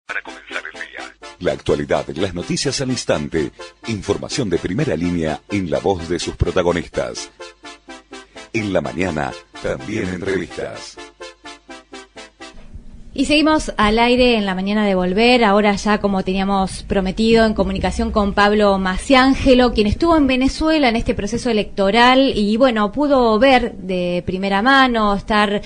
Para comenzar el día. La actualidad, las noticias al instante, información de primera línea en la voz de sus protagonistas. En la mañana, también entrevistas. Y seguimos al aire en la mañana de Volver, ahora ya como teníamos prometido en comunicación con Pablo Maciangelo, quien estuvo en Venezuela en este proceso electoral y bueno, pudo ver de primera mano, estar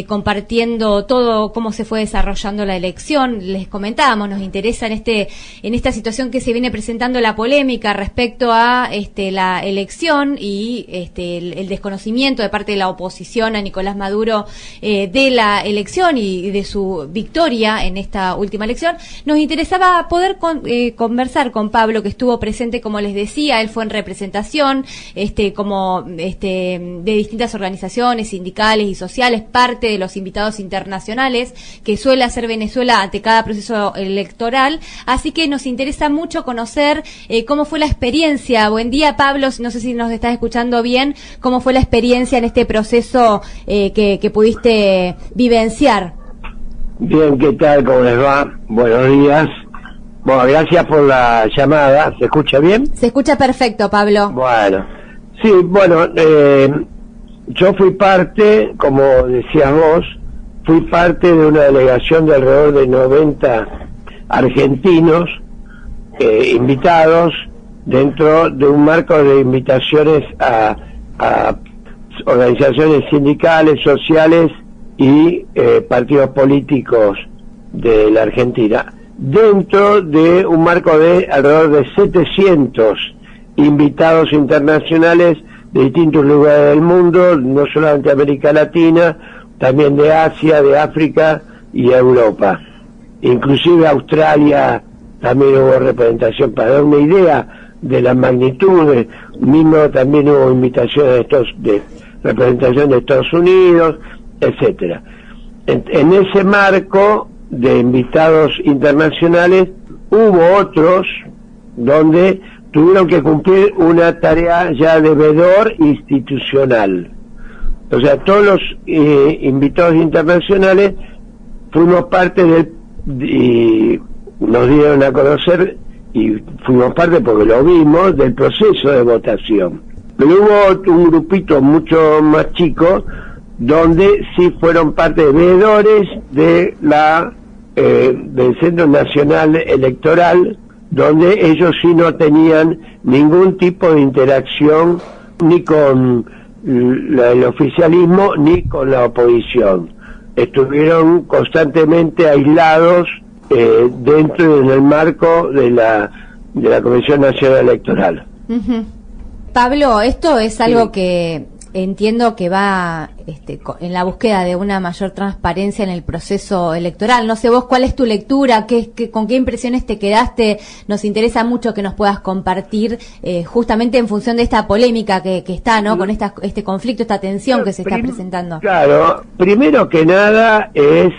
compartiendo todo cómo se fue desarrollando la elección. Les comentábamos, nos interesa en esta situación que se viene presentando la polémica respecto a la elección y el desconocimiento de parte de la oposición a Nicolás Maduro de la elección y de su victoria en esta última elección. Nos interesaba poder conversar con Pablo, que estuvo presente, como les decía, él fue en representación de distintas organizaciones sindicales y sociales, parte de los invitados internacionales que suele hacer Venezuela ante cada proceso electoral, así que nos interesa mucho conocer cómo fue la experiencia. Buen día, Pablo, no sé si nos estás escuchando bien, cómo fue la experiencia en este proceso que pudiste vivenciar. Bien, ¿qué tal? ¿Cómo les va? Buenos días. Bueno, gracias por la llamada. ¿Se escucha bien? Se escucha perfecto, Pablo. Bueno, sí, bueno, yo fui parte, como decías vos, fui parte de una delegación de alrededor de 90 argentinos invitados dentro de un marco de invitaciones a organizaciones sindicales, sociales y partidos políticos de la Argentina, dentro de un marco de alrededor de 700 invitados internacionales de distintos lugares del mundo, no solamente de América Latina, también de Asia, de África y Europa. Inclusive Australia también hubo representación. Para dar una idea de la magnitud, mismo también hubo invitaciones de representación de Estados Unidos, etcétera. En ese marco de invitados internacionales hubo otros donde tuvieron que cumplir una tarea ya de veedor institucional. O sea, todos los invitados internacionales fuimos parte y nos dieron a conocer y fuimos parte porque lo vimos del proceso de votación. Pero hubo un grupito mucho más chico donde sí fueron parte de veedores de del Centro Nacional Electoral, donde ellos sí no tenían ningún tipo de interacción ni con el oficialismo ni con la oposición. Estuvieron constantemente aislados dentro y en el marco de la Comisión Nacional Electoral. Uh-huh. Pablo, esto es algo que entiendo que va en la búsqueda de una mayor transparencia en el proceso electoral. No sé vos cuál es tu lectura, con qué impresiones te quedaste. Nos interesa mucho que nos puedas compartir justamente en función de esta polémica que está, ¿no? Con este conflicto, esta tensión que se está presentando. Claro, primero que nada es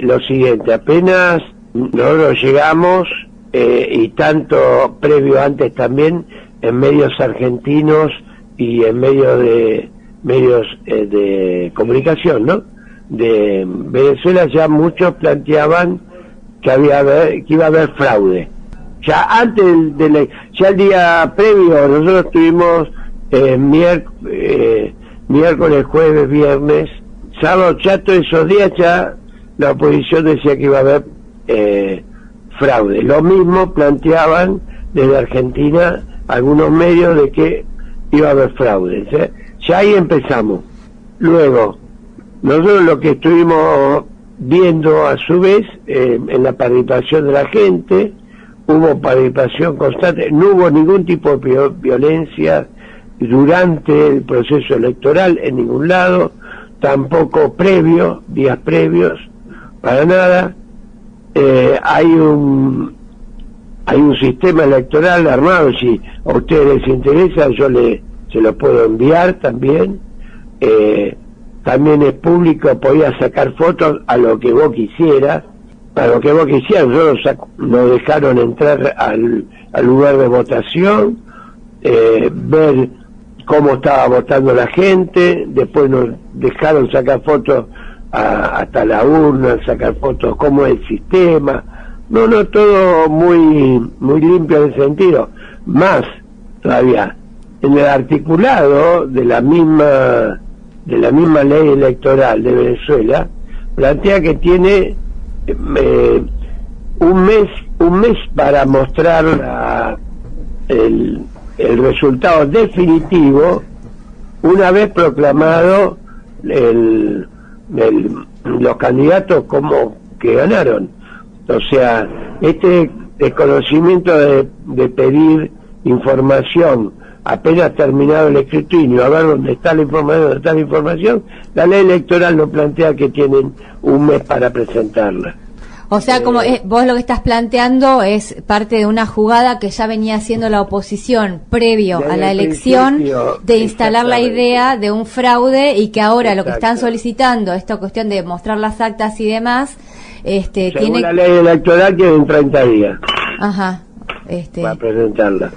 lo siguiente. Apenas nosotros llegamos y tanto previo antes también en medios argentinos y en medios de comunicación, ¿no? De Venezuela ya muchos planteaban que iba a haber fraude. Ya antes ya el día previo nosotros tuvimos miércoles, jueves, viernes, sábado, ya todos esos días ya la oposición decía que iba a haber fraude. Lo mismo planteaban desde Argentina algunos medios de que iba a haber fraude. Ya ahí empezamos. Luego, nosotros lo que estuvimos viendo a su vez en la participación de la gente, hubo participación constante, no hubo ningún tipo de violencia durante el proceso electoral en ningún lado, tampoco días previos, para nada. Hay un sistema electoral armado. Si a ustedes les interesa, yo se lo puedo enviar también. También es público, podía sacar fotos a lo que vos quisieras. Nosotros nos dejaron entrar al lugar de votación, ver cómo estaba votando la gente, después nos dejaron sacar fotos hasta la urna, sacar fotos cómo es el sistema, No, todo muy limpio en ese sentido. Más todavía, en el articulado de la misma ley electoral de Venezuela, plantea que tiene un mes para mostrar el resultado definitivo una vez proclamado los candidatos como que ganaron. O sea, este desconocimiento de pedir información apenas terminado el escrutinio, a ver dónde está la información, la ley electoral no plantea que tienen un mes para presentarla. O sea, como vos lo que estás planteando es parte de una jugada que ya venía haciendo la oposición previo a la elección, de instalar la idea de un fraude, y que ahora lo que están solicitando, esta cuestión de mostrar las actas y demás, según tiene... la ley electoral tienen 30 días para presentarla.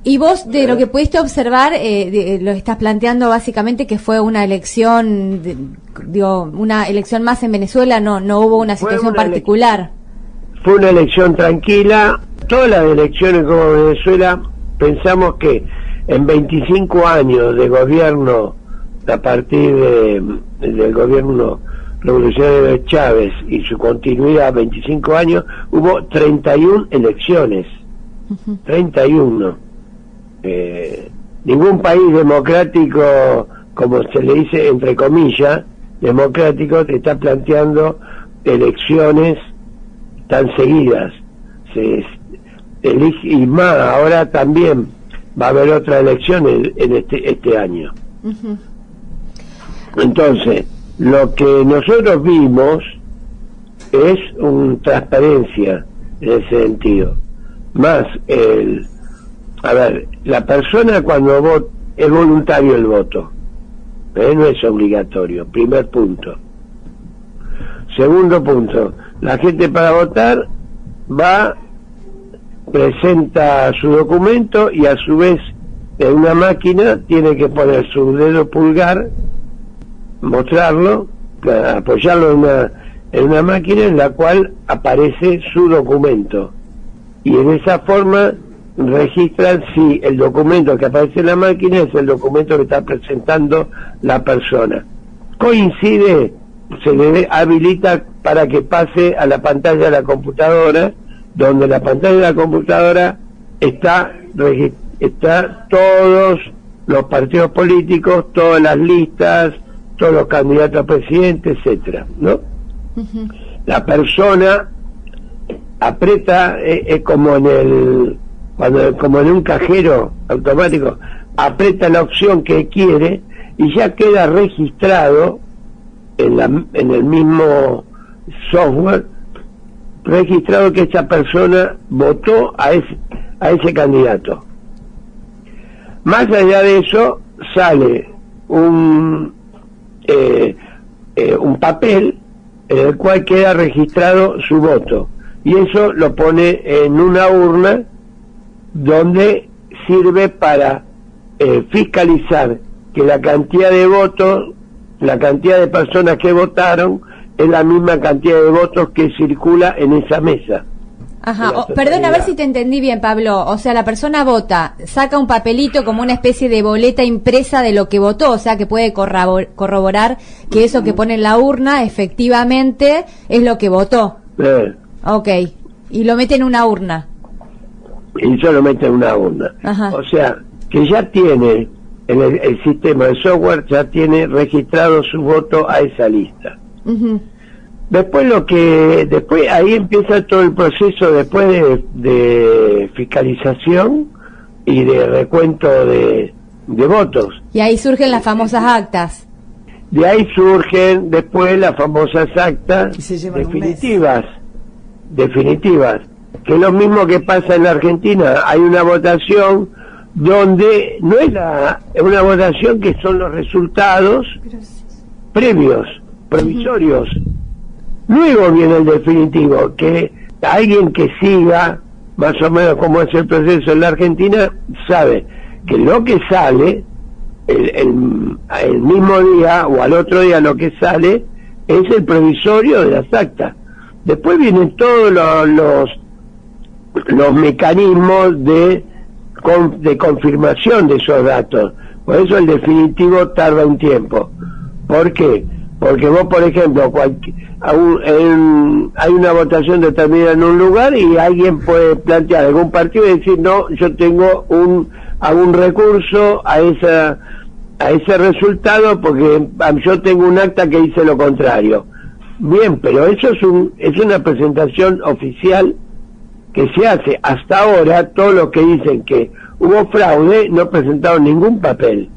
Y vos, de lo que pudiste observar, lo estás planteando básicamente que fue una elección, una elección más en Venezuela, no hubo una situación particular. Fue una elección tranquila. Todas las elecciones como Venezuela, pensamos que en 25 años de gobierno, a partir del gobierno revolucionario de Chávez y su continuidad, 25 años, hubo 31 elecciones. 31. Ningún país democrático, como se le dice entre comillas, democrático, te está planteando elecciones tan seguidas. Se elige, y más, ahora también va a haber otra elección en este año. Entonces, lo que nosotros vimos es una transparencia en ese sentido. Más a ver, la persona cuando vota, es voluntario el voto, no es obligatorio, primer punto. Segundo punto, la gente para votar va, presenta su documento y a su vez en una máquina tiene que poner su dedo pulgar, mostrarlo, apoyarlo en una máquina en la cual aparece su documento, y en esa forma registran si el documento que aparece en la máquina es el documento que está presentando la persona. Coincide, se le habilita para que pase a la pantalla de la computadora, donde la pantalla de la computadora está todos los partidos políticos, todas las listas, todos los candidatos a presidente, etcétera, ¿no? La persona aprieta, es como como en un cajero automático, aprieta la opción que quiere y ya queda registrado en el mismo software, registrado que esa persona votó a ese candidato. Más allá de eso, sale un papel en el cual queda registrado su voto, y eso lo pone en una urna donde sirve para fiscalizar que la cantidad de votos, la cantidad de personas que votaron es la misma cantidad de votos que circula en esa mesa. Perdón, a ver si te entendí bien, Pablo. O sea, la persona vota, saca un papelito como una especie de boleta impresa de lo que votó, o sea, que puede corroborar que eso que pone en la urna efectivamente es lo que votó. Ok, y lo mete en una urna. Y yo lo mete en una urna. O sea, que ya tiene, el sistema de software ya tiene registrado su voto a esa lista. Después ahí empieza todo el proceso después de fiscalización y de recuento de votos. Y ahí surgen las famosas actas. De ahí surgen después las famosas actas definitivas, que es lo mismo que pasa en la Argentina. Hay una votación donde no es una votación que son los resultados previos, provisorios. Luego viene el definitivo, que alguien que siga más o menos cómo es el proceso en la Argentina sabe que lo que sale el mismo día o al otro día, lo que sale es el provisorio de las actas, Después vienen todos los mecanismos de confirmación de esos datos. Por eso el definitivo tarda un tiempo. ¿Por qué? Porque vos, por ejemplo, hay una votación determinada en un lugar y alguien puede plantear algún partido y decir, no, yo tengo algún recurso a ese resultado porque yo tengo un acta que dice lo contrario. Bien, pero eso es una presentación oficial que se hace. Hasta ahora, todos los que dicen que hubo fraude no presentaron ningún papel.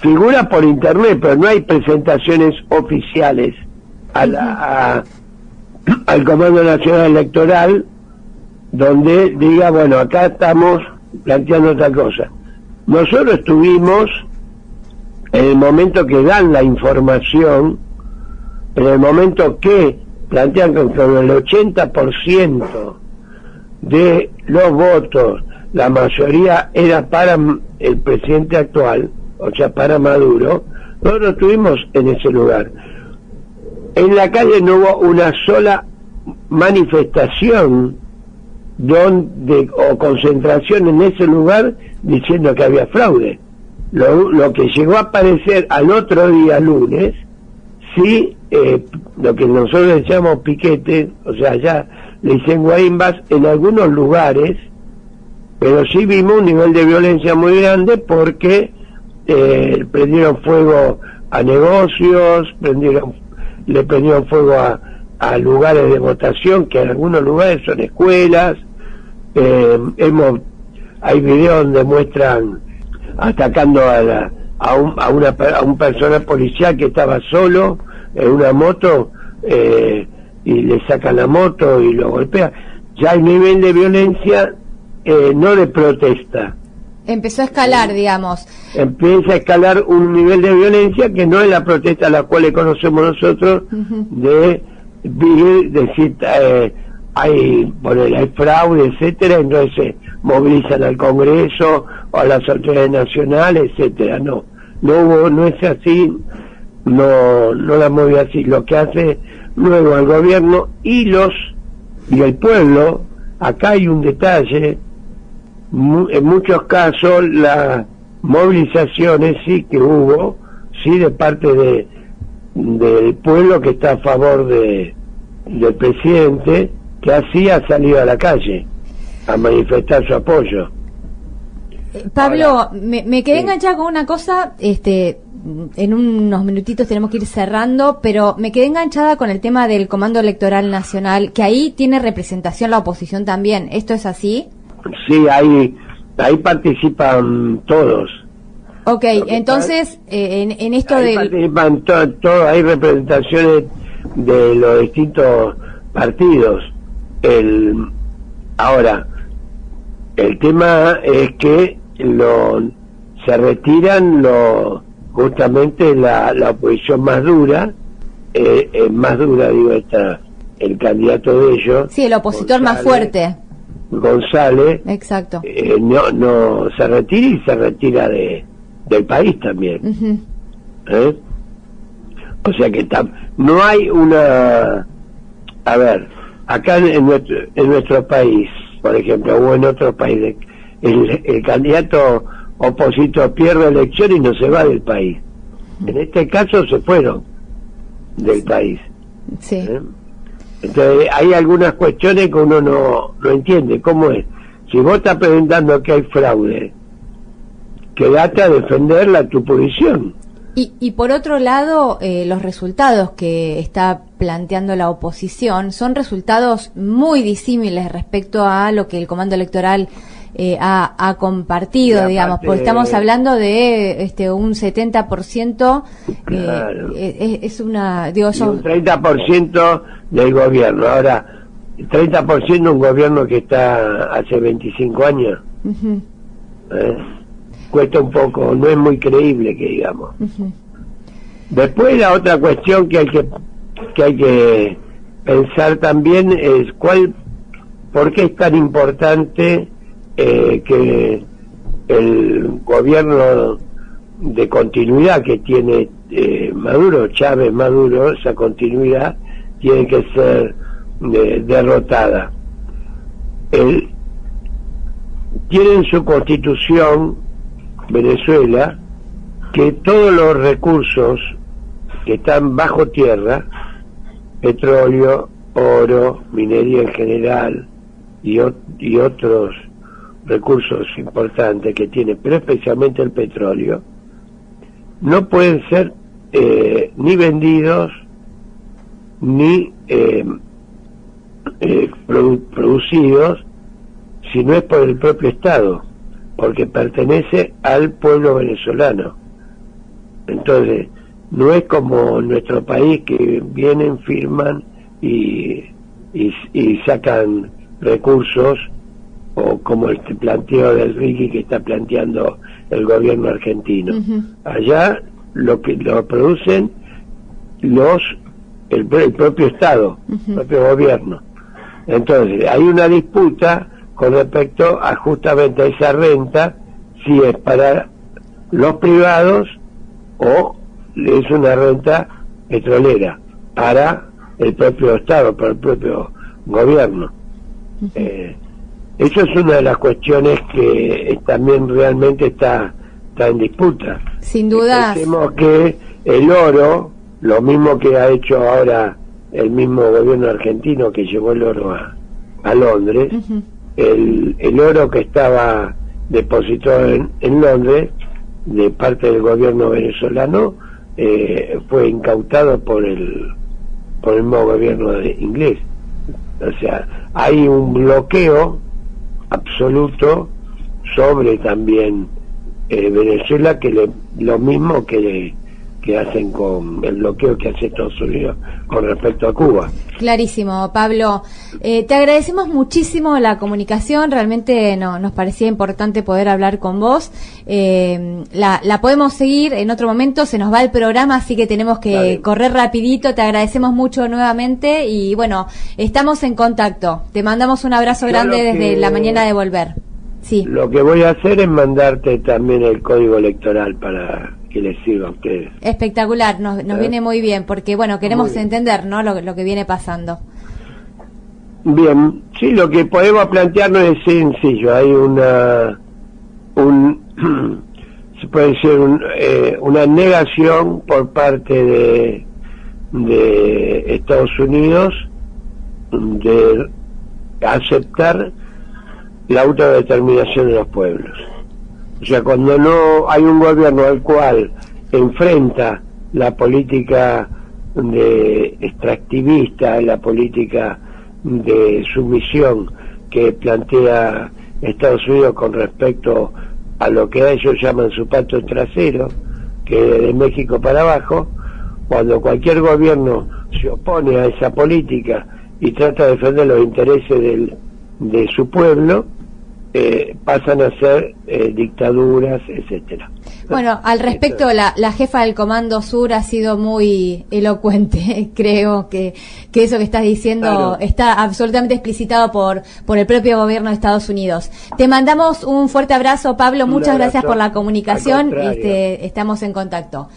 Figura por internet, pero no hay presentaciones oficiales al Comando Nacional Electoral donde diga, bueno, acá estamos planteando otra cosa. Nosotros estuvimos en el momento que dan la información, en el momento que plantean que con el 80% de los votos, la mayoría era para el presidente actual, o sea, para Maduro, nosotros estuvimos en ese lugar. En la calle no hubo una sola manifestación o concentración en ese lugar diciendo que había fraude. Lo que llegó a aparecer al otro día, lunes, sí, lo que nosotros le llamamos piquete, o sea, ya le dicen guarimbas en algunos lugares, pero sí vimos un nivel de violencia muy grande porque prendieron fuego a negocios, le prendieron fuego a lugares de votación, que en algunos lugares son escuelas. Hay videos donde muestran atacando a un personal policial que estaba solo en una moto, y le sacan la moto y lo golpean. Ya hay nivel de violencia, no de protesta. Empezó a escalar, digamos. Empieza a escalar un nivel de violencia que no es la protesta a la cual le conocemos nosotros, de decir hay fraude, etcétera, entonces se movilizan al Congreso o a las autoridades nacionales, etcétera. No es así, no la mueve así. Lo que hace luego el gobierno y el pueblo, acá hay un detalle. En muchos casos las movilizaciones sí que hubo, sí, de parte del pueblo que está a favor del presidente, que así ha salido a la calle a manifestar su apoyo. Pablo, ahora, me quedé enganchada con una cosa, en unos minutitos tenemos que ir cerrando, pero me quedé enganchada con el tema del Comando Electoral Nacional, que ahí tiene representación la oposición también. ¿Esto es así? Sí, ahí participan todos. Ok, entonces, en esto ahí participan todos, hay representaciones de los distintos partidos. Ahora, el tema es que se retiran justamente la oposición más dura, el candidato de ellos. Sí, el opositor más fuerte. González. Exacto. No se retira y se retira del país también. O sea que no hay una... A ver, acá en nuestro país, por ejemplo, o en otro país, el candidato opositor pierde elección y no se va del país. En este caso se fueron del país. Sí. Entonces hay algunas cuestiones que uno no entiende. ¿Cómo es? Si vos estás presentando que hay fraude, quédate a defender tu posición. Y por otro lado, los resultados que está planteando la oposición son resultados muy disímiles respecto a lo que el Comando Electoral ha compartido, aparte, digamos, porque estamos hablando de un 70%, claro. Es una... Digo, y un 30% del gobierno. Ahora, 30% un gobierno que está hace 25 años. Cuesta un poco, no es muy creíble que digamos. Después la otra cuestión que hay que pensar también es por qué es tan importante que el gobierno de continuidad que tiene Chávez Maduro, esa continuidad tiene que ser derrotada. Tiene en su constitución Venezuela que todos los recursos que están bajo tierra, petróleo, oro, minería en general y otros recursos importantes que tiene, pero especialmente el petróleo, no pueden ser ni vendidos ni producidos si no es por el propio Estado, porque pertenece al pueblo venezolano. Entonces, no es como en nuestro país que vienen, firman y sacan recursos, o como el planteo del Ricky que está planteando el gobierno argentino. Allá lo producen el propio Estado, el propio gobierno. Entonces, hay una disputa con respecto a justamente a esa renta, si es para los privados o es una renta petrolera para el propio Estado, para el propio gobierno. Eso es una de las cuestiones que también realmente está en disputa. Sin duda. Pensemos que el oro, lo mismo que ha hecho ahora el mismo gobierno argentino que llevó el oro a Londres, el oro que estaba depositado en Londres de parte del gobierno venezolano fue incautado por el mismo gobierno inglés. O sea, hay un bloqueo absoluto sobre también Venezuela, que lo mismo que hacen con el bloqueo que hace Estados Unidos con respecto a Cuba. Clarísimo, Pablo. Te agradecemos muchísimo la comunicación, realmente nos parecía importante poder hablar con vos. La podemos seguir en otro momento, se nos va el programa, así que tenemos que correr rapidito. Te agradecemos mucho nuevamente y bueno, estamos en contacto. Te mandamos un abrazo grande desde la mañana de volver. Sí. Lo que voy a hacer es mandarte también el código electoral para que les sirva a ustedes. Espectacular, nos viene muy bien, porque bueno, queremos entender, ¿no?, lo que viene pasando. Bien, sí, lo que podemos plantearnos es sencillo. Hay se puede decir una negación por parte de Estados Unidos de aceptar la autodeterminación de los pueblos. O sea, cuando no hay un gobierno al cual enfrenta la política de extractivista, la política de sumisión que plantea Estados Unidos con respecto a lo que ellos llaman su patio trasero, que es de México para abajo, cuando cualquier gobierno se opone a esa política y trata de defender los intereses de su pueblo, pasan a ser dictaduras, etcétera. Bueno, al respecto, la jefa del Comando Sur ha sido muy elocuente. Creo que eso que estás diciendo está absolutamente explicitado por el propio gobierno de Estados Unidos. Te mandamos un fuerte abrazo, Pablo. Muchas gracias por la comunicación. Estamos en contacto.